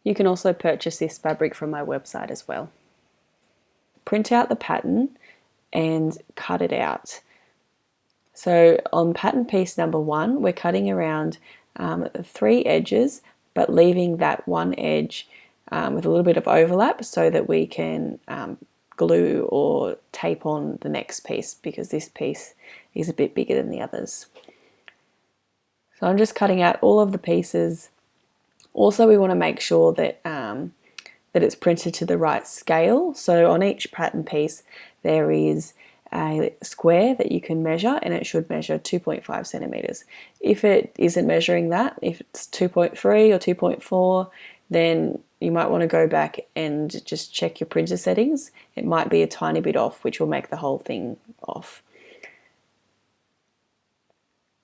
You can also purchase this fabric from my website as well. Print out the pattern and cut it out. So on pattern piece number 1, we're cutting around 3 edges, but leaving that one edge with a little bit of overlap so that we can glue or tape on the next piece, because this piece is a bit bigger than the others. So I'm just cutting out all of the pieces. Also, we want to make sure that that it's printed to the right scale. So on each pattern piece there is a square that you can measure, and it should measure 2.5 centimeters. If it isn't measuring that, if it's 2.3 or 2.4, then you might want to go back and just check your printer settings. It might be a tiny bit off, which will make the whole thing off.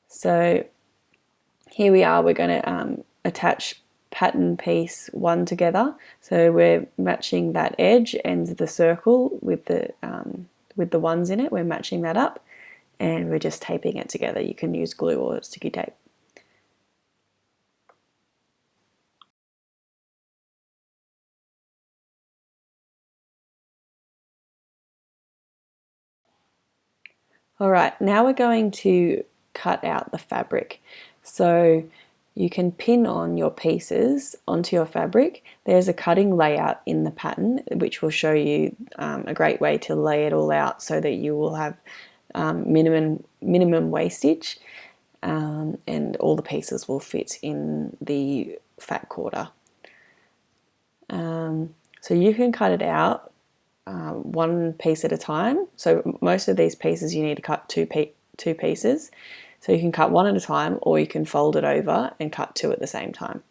So here we are, we're going to attach pattern piece 1 together. So we're matching that edge and the circle with the ones in it. We're matching that up and we're just taping it together. You can use glue or sticky tape. Alright, now we're going to cut out the fabric. So you can pin on your pieces onto your fabric. There's a cutting layout in the pattern which will show you a great way to lay it all out so that you will have minimum wastage, and all the pieces will fit in the fat quarter. So you can cut it out one piece at a time. So most of these pieces you need to cut two pieces. So you can cut one at a time, or you can fold it over and cut 2 at the same time.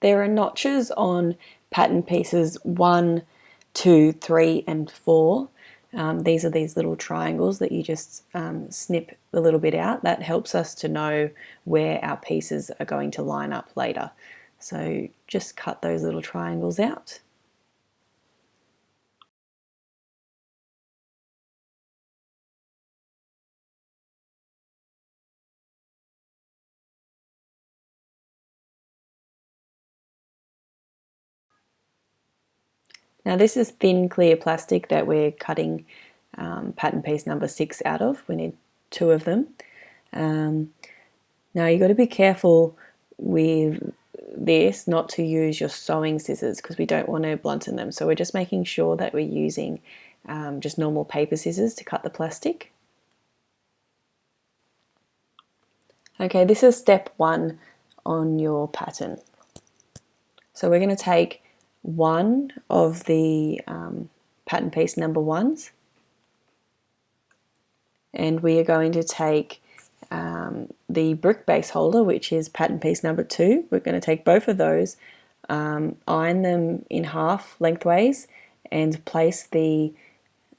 There are notches on pattern pieces 1, 2, 3 and 4. These are these little triangles that you just snip a little bit out. That helps us to know where our pieces are going to line up later. So just cut those little triangles out. Now this is thin clear plastic that we're cutting pattern piece number 6 out of. We need 2 of them. Now you've got to be careful with this not to use your sewing scissors, because we don't want to blunten them. So we're just making sure that we're using just normal paper scissors to cut the plastic. Okay, this is step 1 on your pattern. So we're going to take one of the pattern piece number 1s, and we are going to take the brick base holder, which is pattern piece number 2. We're going to take both of those, iron them in half lengthways, and place the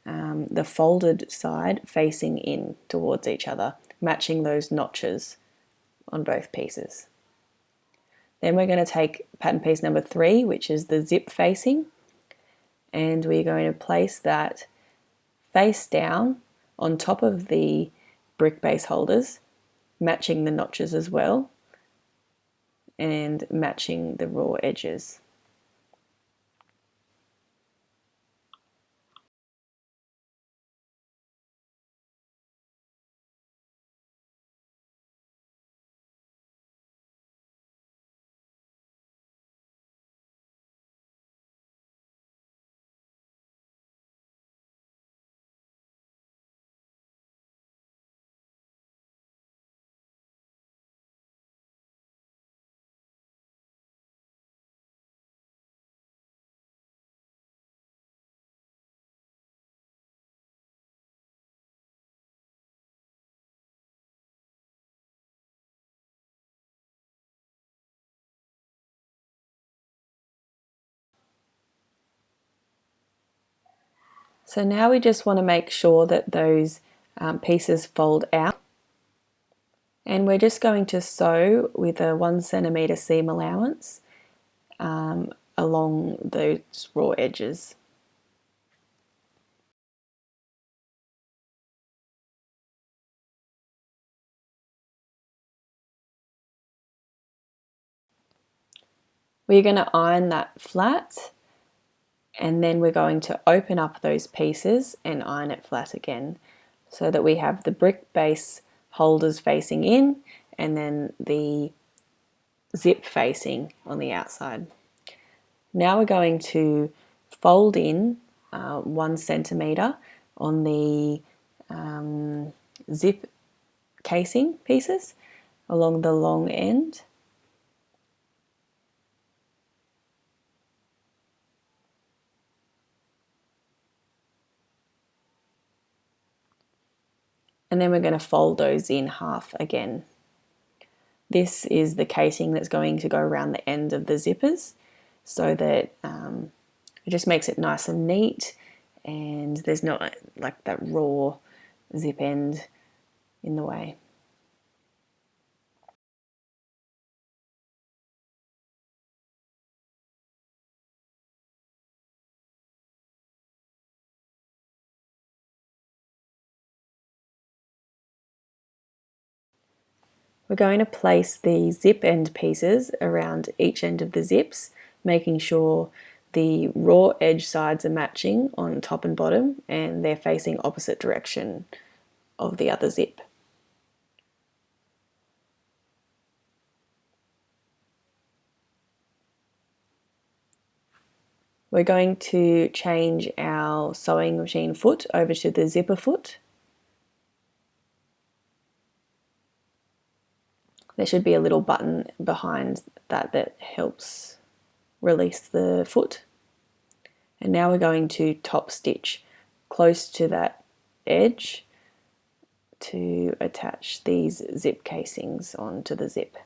the folded side facing in towards each other, matching those notches on both pieces. Then we're going to take pattern piece number 3, which is the zip facing, and we're going to place that face down on top of the brick base holders, matching the notches as well, and matching the raw edges. So now we just want to make sure that those pieces fold out, and we're just going to sew with a 1 centimeter seam allowance along those raw edges. We're going to iron that flat, and then we're going to open up those pieces and iron it flat again, so that we have the brick base holders facing in and then the zip facing on the outside. Now we're going to fold in 1 centimeter on the zip casing pieces along the long end. And then we're going to fold those in half again. This is the casing that's going to go around the end of the zippers, so that it just makes it nice and neat, and there's not like that raw zip end in the way. We're going to place the zip end pieces around each end of the zips, making sure the raw edge sides are matching on top and bottom, and they're facing opposite direction of the other zip. We're going to change our sewing machine foot over to the zipper foot. There should be a little button behind that helps release the foot. And now we're going to top stitch close to that edge to attach these zip casings onto the zip.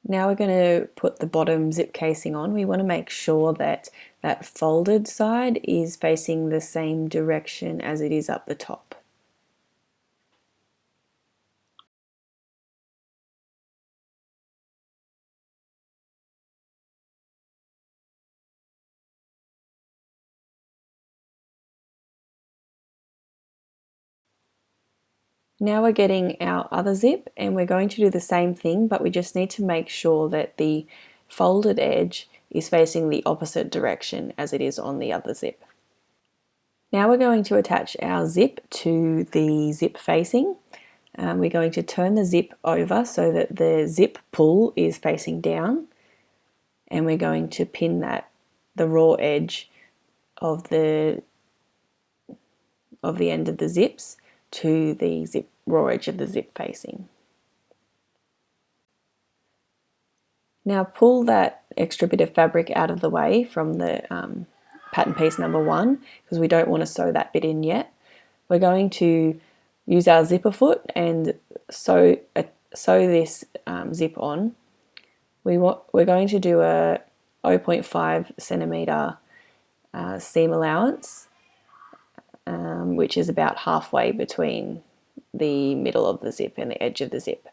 Now we're going to put the bottom zip casing on. We want to make sure that that folded side is facing the same direction as it is up the top. Now we're getting our other zip, and we're going to do the same thing, but we just need to make sure that the folded edge is facing the opposite direction as it is on the other zip. Now we're going to attach our zip to the zip facing. We're going to turn the zip over so that the zip pull is facing down, and we're going to pin the raw edge of the end of the zips to the raw edge of the zip facing. Now pull that extra bit of fabric out of the way from the pattern piece number 1 because we don't want to sew that bit in yet. We're going to use our zipper foot and sew this zip on. We're going to do a 0.5 centimeter seam allowance, which is about halfway between the middle of the zip and the edge of the zip.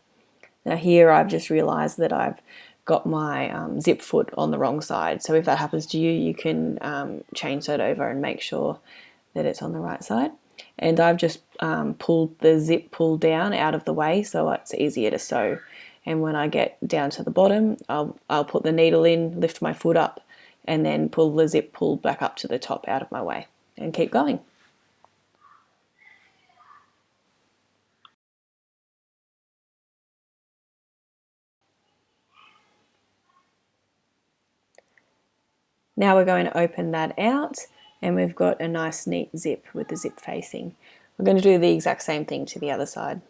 Now here I've just realized that I've got my zip foot on the wrong side, so if that happens to you, you can change that over and make sure that it's on the right side. And I've just pulled the zip pull down out of the way so it's easier to sew. And when I get down to the bottom, I'll put the needle in, lift my foot up, and then pull the zip pull back up to the top out of my way and keep going. Now we're going to open that out and we've got a nice neat zip with the zip facing. We're going to do the exact same thing to the other side.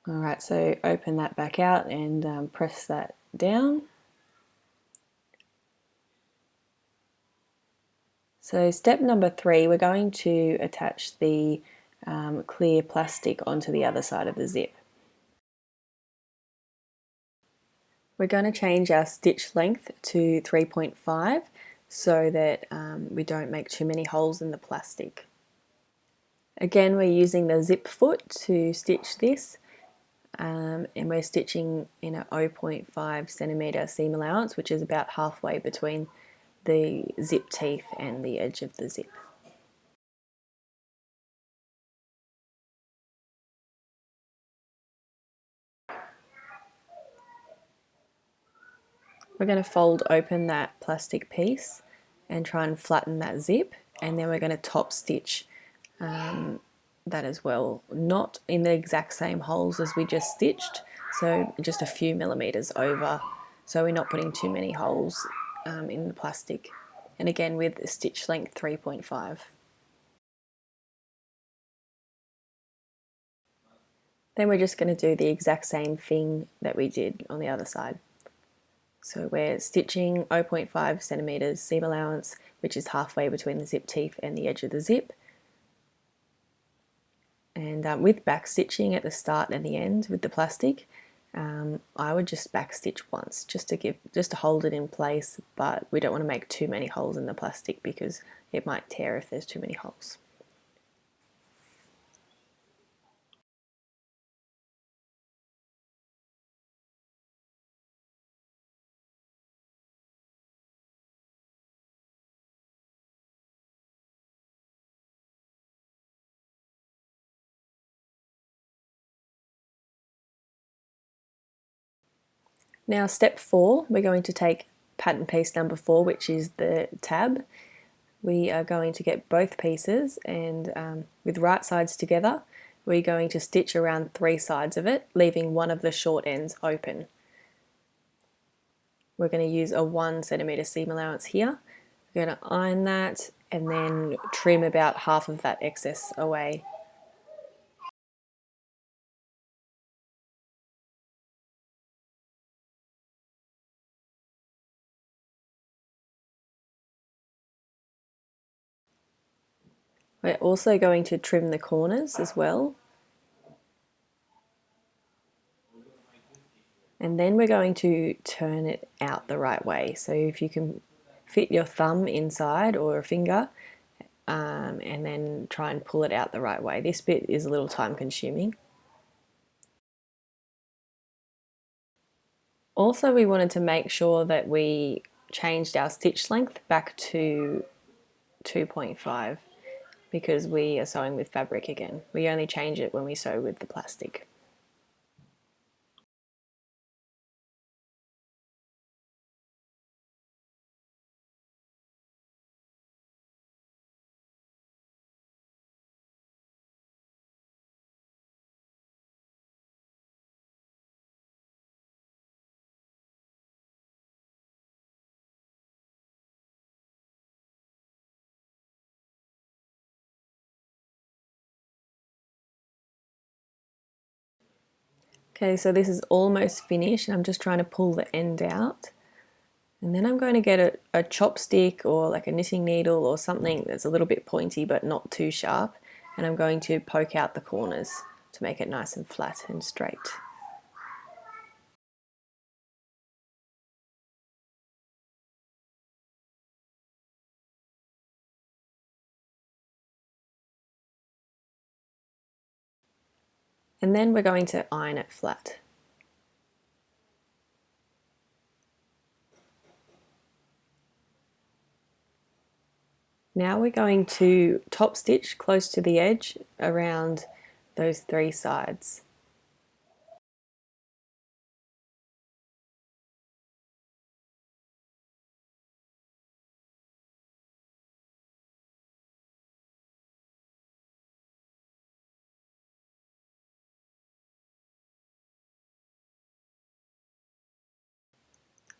Alright, so open that back out and press that down. So step number 3, we're going to attach the clear plastic onto the other side of the zip. We're going to change our stitch length to 3.5 so that we don't make too many holes in the plastic. Again, we're using the zip foot to stitch this, and we're stitching in a 0.5 centimeter seam allowance, which is about halfway between the zip teeth and the edge of the zip. We're going to fold open that plastic piece and try and flatten that zip, and then we're going to top stitch that as well, not in the exact same holes as we just stitched, so just a few millimeters over, so we're not putting too many holes in the plastic, and again with stitch length 3.5. Then we're just going to do the exact same thing that we did on the other side. So we're stitching 0.5 centimeters seam allowance, which is halfway between the zip teeth and the edge of the zip. And with back stitching at the start and the end with the plastic, I would just back stitch once just to hold it in place, but we don't want to make too many holes in the plastic because it might tear if there's too many holes. Now step 4, we're going to take pattern piece number 4, which is the tab. We are going to get both pieces and with right sides together, we're going to stitch around 3 sides of it, leaving one of the short ends open. We're going to use a 1 centimeter seam allowance here. We're going to iron that and then trim about half of that excess away. We're also going to trim the corners as well. And then we're going to turn it out the right way. So if you can fit your thumb inside or a finger and then try and pull it out the right way. This bit is a little time consuming. Also, we wanted to make sure that we changed our stitch length back to 2.5 because we are sewing with fabric again. We only change it when we sew with the plastic. Okay, so this is almost finished and I'm just trying to pull the end out. And then I'm going to get a chopstick or like a knitting needle or something that's a little bit pointy but not too sharp, and I'm going to poke out the corners to make it nice and flat and straight. And then we're going to iron it flat. Now we're going to top stitch close to the edge around those 3 sides.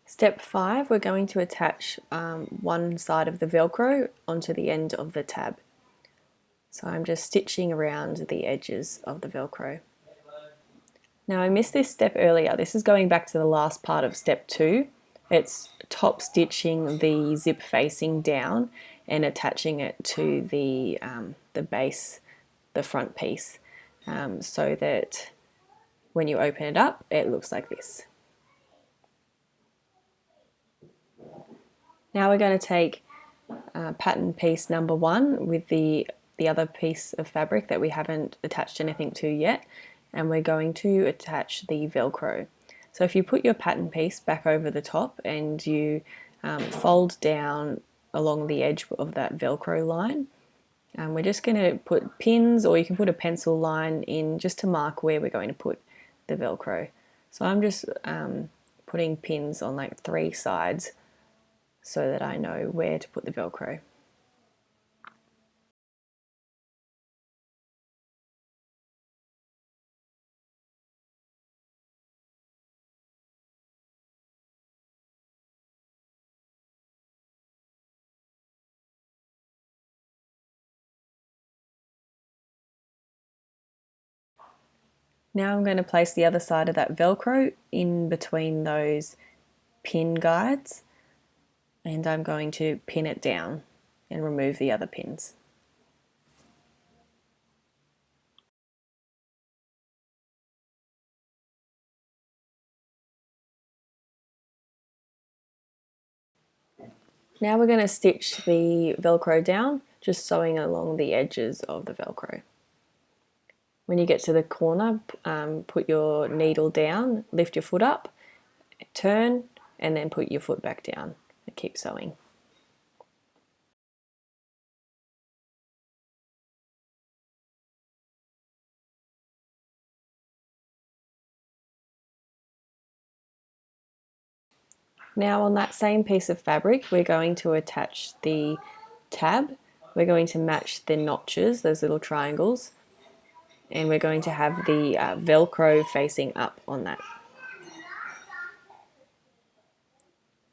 Step 5, we're going to attach one side of the Velcro onto the end of the tab. So I'm just stitching around the edges of the Velcro. Now I missed this step earlier. This is going back to the last part of step 2. It's top stitching the zip facing down and attaching it to the base, the front piece, so that when you open it up, it looks like this. Now we're going to take pattern piece number 1 with the other piece of fabric that we haven't attached anything to yet, and we're going to attach the Velcro. So if you put your pattern piece back over the top and you fold down along the edge of that Velcro line, we're just going to put pins, or you can put a pencil line in just to mark where we're going to put the Velcro. So I'm just putting pins on like 3 sides so that I know where to put the Velcro. Now I'm going to place the other side of that Velcro in between those pin guides, and I'm going to pin it down and remove the other pins. Now we're going to stitch the Velcro down, just sewing along the edges of the Velcro. When you get to the corner, put your needle down, lift your foot up, turn, and then put your foot back down and keep sewing. Now on that same piece of fabric, we're going to attach the tab. We're going to match the notches, those little triangles, and we're going to have the Velcro facing up on that.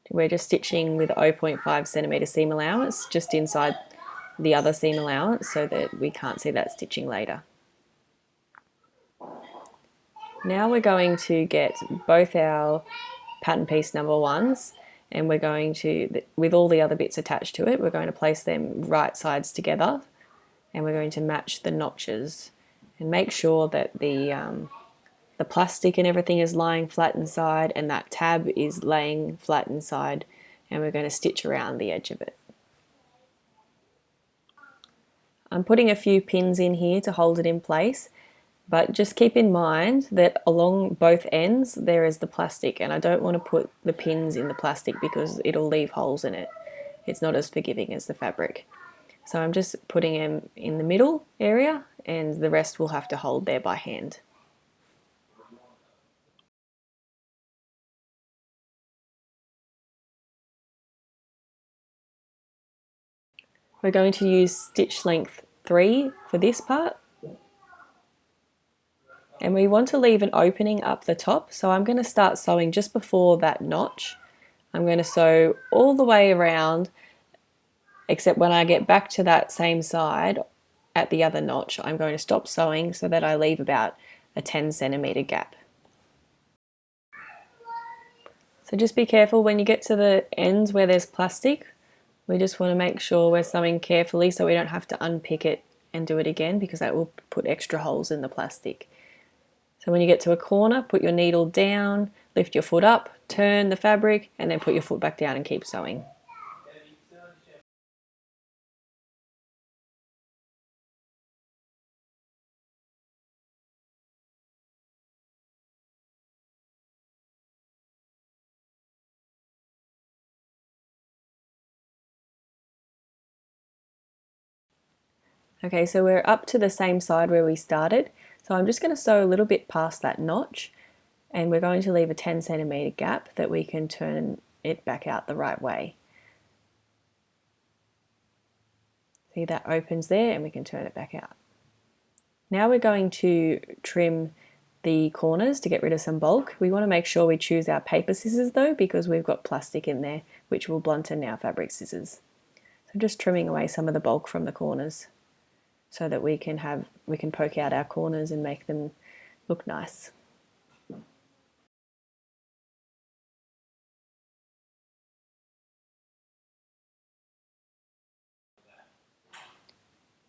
We're just stitching with 0.5 centimeter seam allowance just inside the other seam allowance so that we can't see that stitching later. Now we're going to get both our pattern piece number 1s, and we're going to, with all the other bits attached to it, we're going to place them right sides together, and we're going to match the notches and make sure that the plastic and everything is lying flat inside and that tab is laying flat inside, and we're going to stitch around the edge of it. I'm putting a few pins in here to hold it in place, but just keep in mind that along both ends there is the plastic, and I don't want to put the pins in the plastic because it'll leave holes in it. It's not as forgiving as the fabric. So I'm just putting them in the middle area, and the rest we'll have to hold there by hand. We're going to use stitch length 3 for this part, and we want to leave an opening up the top, so I'm going to start sewing just before that notch. I'm going to sew all the way around, except when I get back to that same side at the other notch, I'm going to stop sewing so that I leave about a 10 centimeter gap. So just be careful when you get to the ends where there's plastic. We just want to make sure we're sewing carefully so we don't have to unpick it and do it again, because that will put extra holes in the plastic. So when you get to a corner, put your needle down, lift your foot up, turn the fabric, and then put your foot back down and keep sewing. Okay, so we're up to the same side where we started. So I'm just going to sew a little bit past that notch, and we're going to leave a 10 centimeter gap that we can turn it back out the right way. See, that opens there and we can turn it back out. Now we're going to trim the corners to get rid of some bulk. We want to make sure we choose our paper scissors though, because we've got plastic in there which will blunten our fabric scissors. So just trimming away some of the bulk from the corners so that we can poke out our corners and make them look nice.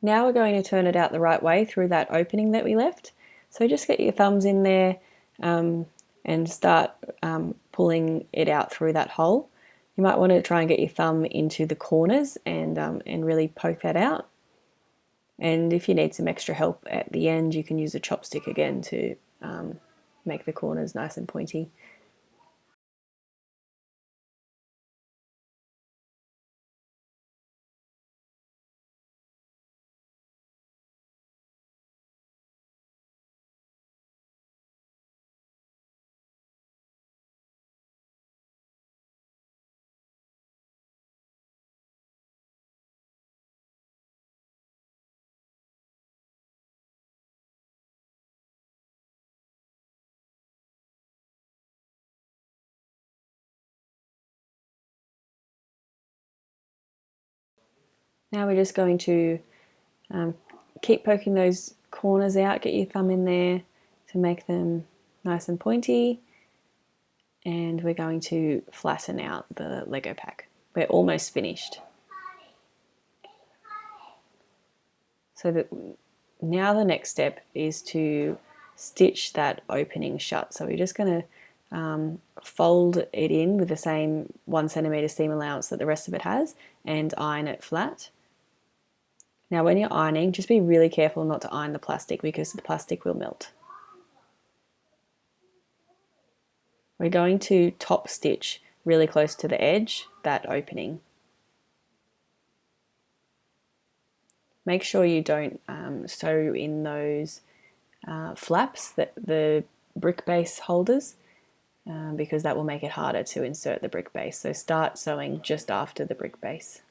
Now we're going to turn it out the right way through that opening that we left. So just get your thumbs in there and start pulling it out through that hole. You might want to try and get your thumb into the corners and really poke that out. And if you need some extra help at the end, you can use a chopstick again to make the corners nice and pointy. Now we're just going to keep poking those corners out, get your thumb in there to make them nice and pointy, and we're going to flatten out the Lego pack. We're almost finished. So that now the next step is to stitch that opening shut. So we're just going to fold it in with the same 1 centimeter seam allowance that the rest of it has and iron it flat. Now when you're ironing, just be really careful not to iron the plastic because the plastic will melt. We're going to top stitch really close to the edge, that opening. Make sure you don't sew in those flaps, that the brick base holders, because that will make it harder to insert the brick base. So start sewing just after the brick base.